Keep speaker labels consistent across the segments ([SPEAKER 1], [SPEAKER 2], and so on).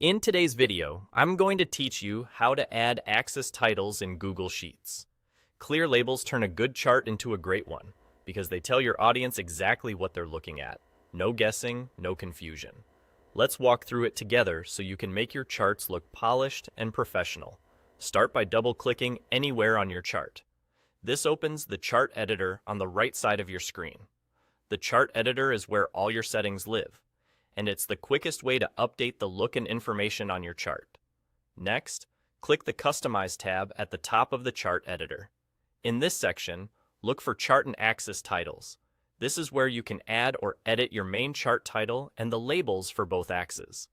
[SPEAKER 1] In today's video, I'm going to teach you how to add axis titles in Google Sheets. Clear labels turn a good chart into a great one because they tell your audience exactly what they're looking at. No guessing, no confusion. Let's walk through it together so you can make your charts look polished and professional. Start by double-clicking anywhere on your chart. This opens the chart editor on the right side of your screen. The chart editor is where all your settings live, and it's the quickest way to update the look and information on your chart. Next, click the Customize tab at the top of the chart editor. In this section, look for Chart and Axis titles. This is where you can add or edit your main chart title and the labels for both axes.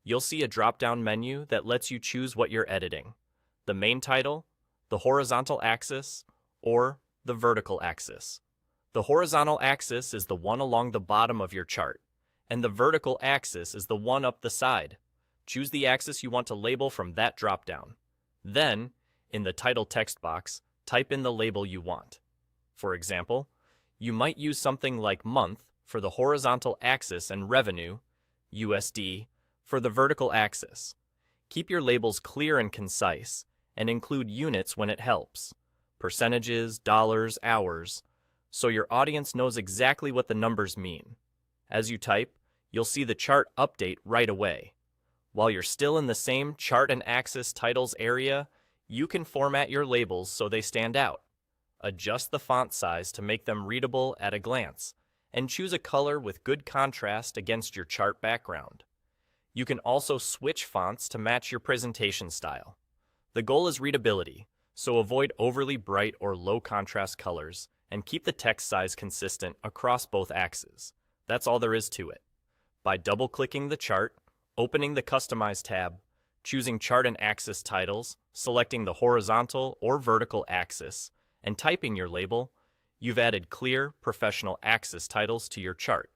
[SPEAKER 1] You'll see a drop-down menu that lets you choose what you're editing: the main title, the horizontal axis, or the vertical axis. The horizontal axis is the one along the bottom of your chart, and the vertical axis is the one up the side. Choose the axis you want to label from that drop-down. Then, in the title text box, type in the label you want. For example, you might use something like month for the horizontal axis and revenue, USD, for the vertical axis. Keep your labels clear and concise, and include units when it helps: percentages, dollars, hours, so your audience knows exactly what the numbers mean. As you type, you'll see the chart update right away. While you're still in the same chart and axis titles area, you can format your labels so they stand out. Adjust the font size to make them readable at a glance, and choose a color with good contrast against your chart background. You can also switch fonts to match your presentation style. The goal is readability, so avoid overly bright or low contrast colors and keep the text size consistent across both axes. That's all there is to it. By double-clicking the chart, opening the Customize tab, choosing Chart and Axis titles, selecting the horizontal or vertical axis, and typing your label, you've added clear, professional axis titles to your chart.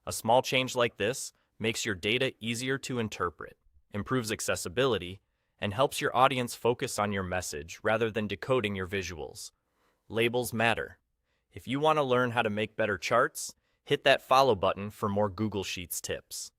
[SPEAKER 1] A small change like this makes your data easier to interpret, improves accessibility, and helps your audience focus on your message rather than decoding your visuals. Labels matter. If you want to learn how to make better charts, hit that follow button for more Google Sheets tips.